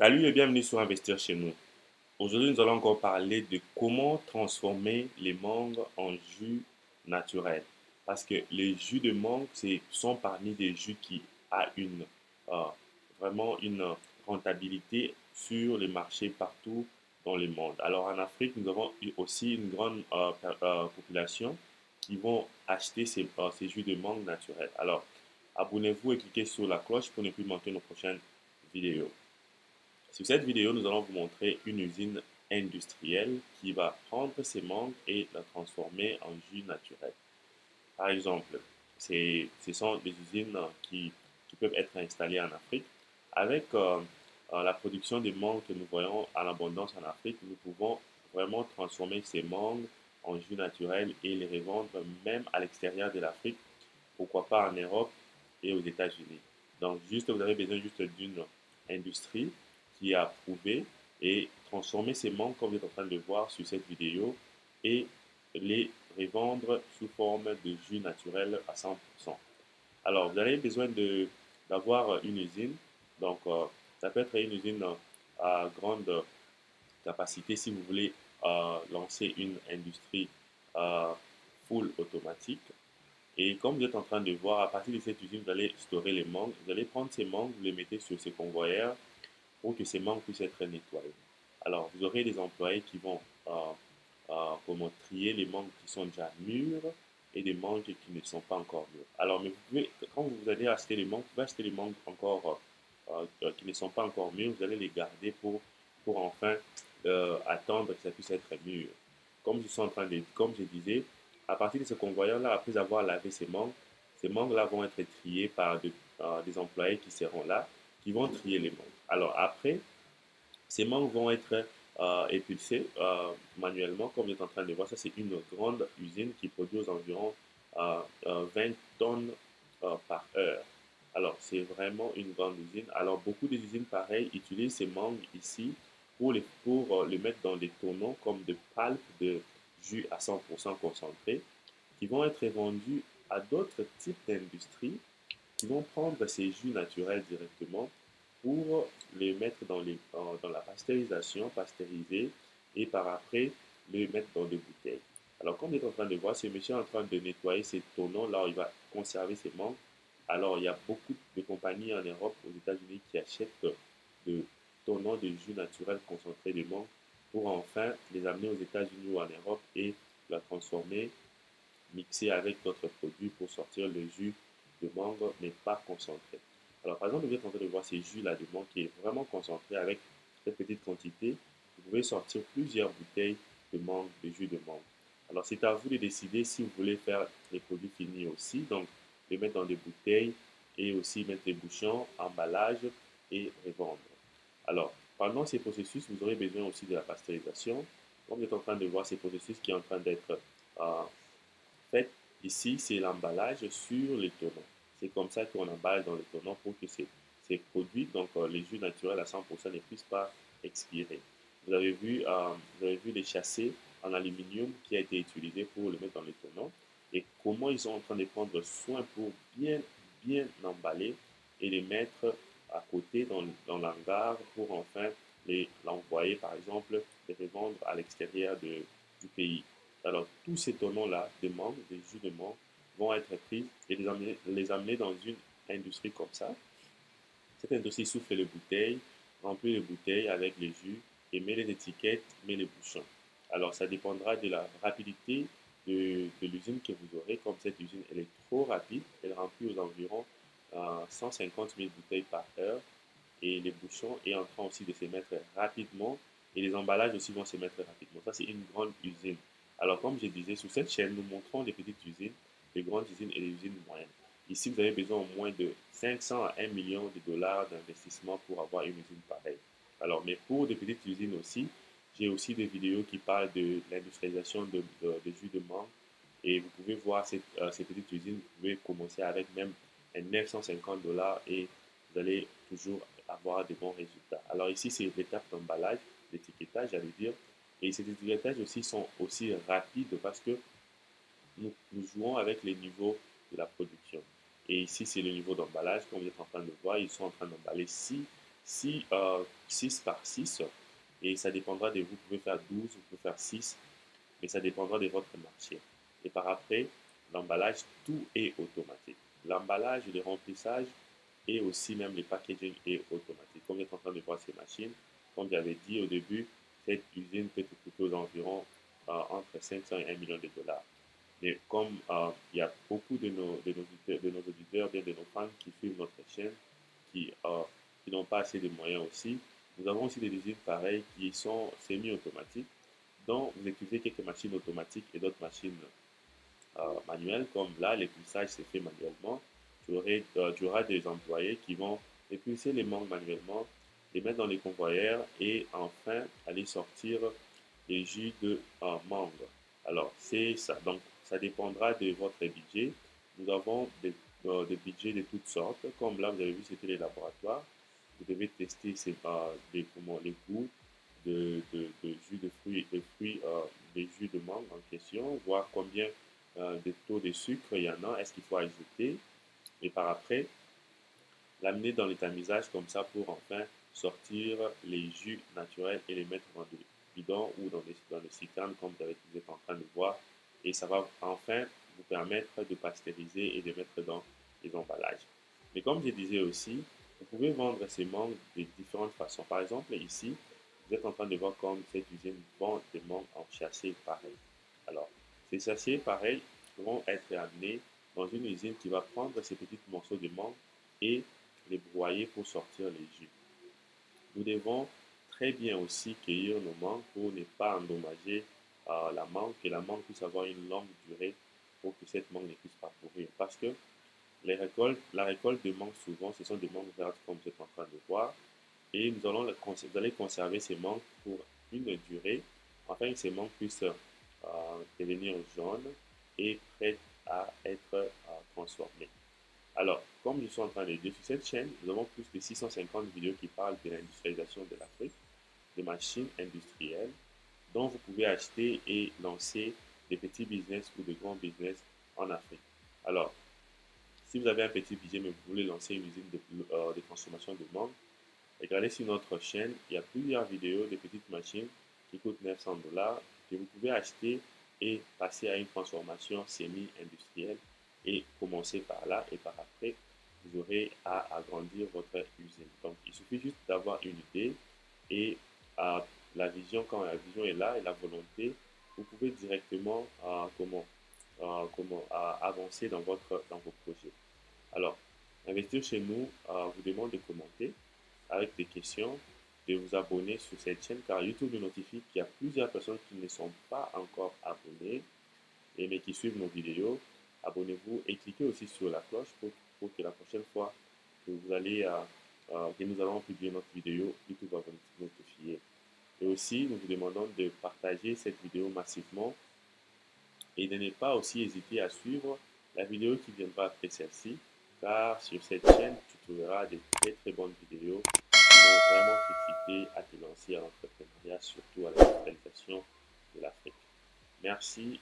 Salut et bienvenue sur Investir chez nous. Aujourd'hui, nous allons encore parler de comment transformer les mangues en jus naturel. Parce que les jus de mangue sont parmi des jus qui ont euh, vraiment une rentabilité sur les marchés partout dans le monde. Alors en Afrique, nous avons aussi une grande population qui vont acheter ces jus de mangue naturels. Alors, abonnez-vous et cliquez sur la cloche pour ne plus manquer nos prochaines vidéos. Sur cette vidéo, nous allons vous montrer une usine industrielle qui va prendre ces mangues et la transformer en jus naturel. Par exemple, ce sont des usines qui peuvent être installées en Afrique. Avec la production des mangues que nous voyons en abondance en Afrique, nous pouvons vraiment transformer ces mangues en jus naturel et les revendre même à l'extérieur de l'Afrique, pourquoi pas en Europe et aux États-Unis. Donc, vous avez besoin juste d'une industrie qui a prouvé et transformer ces mangues comme vous êtes en train de voir sur cette vidéo et les revendre sous forme de jus naturel à 100%. Alors, vous avez besoin d'avoir une usine. Donc, ça peut être une usine à grande capacité si vous voulez lancer une industrie euh, full automatique. Et comme vous êtes en train de voir, à partir de cette usine, vous allez stocker les mangues. Vous allez prendre ces mangues, vous les mettez sur ces convoyeurs pour que ces mangues puissent être nettoyées. Alors, vous aurez des employés qui vont comment trier les mangues qui sont déjà mûres et des mangues qui ne sont pas encore mûres. Alors, mais vous pouvez, quand vous allez acheter les mangues, vous pouvez acheter les mangues encore qui ne sont pas encore mûres, vous allez les garder pour enfin attendre que ça puisse être mûr. Comme je disais, à partir de ce convoyeur-là, après avoir lavé ces mangues-là vont être triées par des employés qui seront là, qui vont trier les mangues. Alors après, ces mangues vont être épulsées manuellement, comme vous êtes en train de voir. Ça, c'est une grande usine qui produit aux environs 20 tonnes par heure. Alors, c'est vraiment une grande usine. Alors, beaucoup des usines pareilles utilisent ces mangues ici pour les mettre dans des tonneaux comme de pulp de jus à 100% concentré qui vont être vendus à d'autres types d'industries qui vont prendre ces jus naturels directement pour les mettre dans la pasteurisation, pasteuriser et par après les mettre dans des bouteilles. Alors, comme vous êtes en train de voir, ce monsieur est en train de nettoyer ces tonneaux là où il va conserver ses mangues. Alors, il y a beaucoup de compagnies en Europe, aux États-Unis, qui achètent de tonneaux de jus naturel concentré de mangue pour enfin les amener aux États-Unis ou en Europe et la transformer, mixer avec d'autres produits pour sortir le jus de mangue, mais pas concentré. Alors, par exemple, vous êtes en train de voir ces jus-là de mangue qui est vraiment concentré avec cette petite quantité. Vous pouvez sortir plusieurs bouteilles de mangue, de jus de mangue. Alors, c'est à vous de décider si vous voulez faire les produits finis aussi. Donc, les mettre dans des bouteilles et aussi mettre les bouchons, emballage et revendre. Alors, pendant ces processus, vous aurez besoin aussi de la pasteurisation. Comme vous êtes en train de voir ces processus qui est en train d'être fait, ici, c'est l'emballage sur les tonneaux. C'est comme ça qu'on emballe dans les tonneaux pour que ces produits, donc les jus naturels à 100%, ne puissent pas expirer. Vous avez vu les châssis en aluminium qui a été utilisé pour le mettre dans les tonneaux et comment ils sont en train de prendre soin pour bien emballer et les mettre à côté dans l'hangar pour enfin l'envoyer, par exemple, les revendre à l'extérieur du pays. Alors, tous ces tonneaux-là de mangue, des jus de mangue, vont être pris et les amener dans une industrie comme ça. Cette industrie souffle les bouteilles, remplit les bouteilles avec les jus et met les étiquettes, met les bouchons. Alors, ça dépendra de la rapidité de l'usine que vous aurez. Comme cette usine, elle est trop rapide, elle remplit aux environs 150 000 bouteilles par heure et les bouchons est en train aussi de se mettre rapidement et les emballages aussi vont se mettre rapidement. Ça, c'est une grande usine. Alors, comme je disais, sur cette chaîne, nous montrons des petites usines, des grandes usines et des usines moyennes. Ici, vous avez besoin au moins de 500 à 1 million de dollars d'investissement pour avoir une usine pareille. Alors, mais pour des petites usines aussi, j'ai aussi des vidéos qui parlent de l'industrialisation de jus de mangue. Et vous pouvez voir ces petites usines, vous pouvez commencer avec même 950 dollars et vous allez toujours avoir de bons résultats. Alors ici, c'est l'étape d'emballage, d'étiquetage, j'allais dire. Et ces étiquetages aussi sont aussi rapides parce que nous jouons avec les niveaux de la production. Et ici, c'est le niveau d'emballage. Comme vous êtes en train de voir, ils sont en train d'emballer 6 6 par 6 et ça dépendra de vous. Vous pouvez faire 12, vous pouvez faire 6, mais ça dépendra de votre marché. Et par après, l'emballage, tout est automatique. L'emballage, le remplissage et aussi même le packaging est automatique. Comme vous êtes en train de voir ces machines, comme j'avais dit au début, cette usine peut coûter aux environs entre 500 et 1 million de dollars. Mais comme il y a beaucoup de nos auditeurs, bien de nos fans qui suivent notre chaîne, qui n'ont pas assez de moyens aussi, nous avons aussi des usines pareilles qui sont semi-automatiques, dont vous utilisez quelques machines automatiques et d'autres machines manuelles, comme là, l'épluchage se fait manuellement. Tu auras des employés qui vont éplucher les mangues manuellement, les mettre dans les convoyeurs et enfin aller sortir les jus de mangue. Alors, c'est ça. Donc, ça dépendra de votre budget. Nous avons des budgets de toutes sortes. Comme là, vous avez vu, c'était les laboratoires. Vous devez tester les goûts de jus de fruits, des jus de mangue en question, voir combien de taux de sucre il y en a, est-ce qu'il faut ajouter, et par après, l'amener dans le tamisage comme ça pour enfin sortir les jus naturels et les mettre dans des bidons ou dans des citernes comme vous êtes en train de voir. Et ça va enfin vous permettre de pasteuriser et de mettre dans les emballages. Mais comme je disais aussi, vous pouvez vendre ces mangues de différentes façons. Par exemple, ici, vous êtes en train de voir comme cette usine vend des mangues en sachet pareil. Alors, ces sachets pareils vont être amenés dans une usine qui va prendre ces petits morceaux de mangue et les broyer pour sortir les jus. Nous devons très bien aussi cueillir nos mangues pour ne pas endommager la mangue, que la mangue puisse avoir une longue durée pour que cette mangue ne puisse pas pourrir. Parce que la récolte de mangues, souvent, ce sont des mangues vertes comme vous êtes en train de voir. Et vous allez conserver ces mangues pour une durée, afin que ces mangues puissent devenir jaunes et prêtes à être transformées. Alors, comme je suis en train de dire, sur cette chaîne, nous avons plus de 650 vidéos qui parlent de l'industrialisation de l'Afrique, de machines industrielles, dont vous pouvez acheter et lancer des petits business ou de grands business en Afrique. Alors, si vous avez un petit budget mais vous voulez lancer une usine de transformation de mangue, regardez sur notre chaîne, il y a plusieurs vidéos de petites machines qui coûtent 900 dollars que vous pouvez acheter et passer à une transformation semi-industrielle et commencer par là et par après, vous aurez à agrandir votre usine. Donc, il suffit juste d'avoir une idée et la vision, quand la vision est là et la volonté, vous pouvez directement avancer dans vos projets. Alors, investir chez nous vous demande de commenter avec des questions, de vous abonner sur cette chaîne car YouTube nous notifie qu'il y a plusieurs personnes qui ne sont pas encore abonnées mais qui suivent nos vidéos. Abonnez-vous et cliquez aussi sur la cloche pour que la prochaine fois que que nous allons publier notre vidéo, YouTube va vous notifier. Et aussi, nous vous demandons de partager cette vidéo massivement et de ne pas aussi hésiter à suivre la vidéo qui viendra après celle-ci, car sur cette chaîne, tu trouveras des très bonnes vidéos qui vont vraiment t'inciter à te lancer à l'entrepreneuriat, surtout à la digitalisation de l'Afrique. Merci.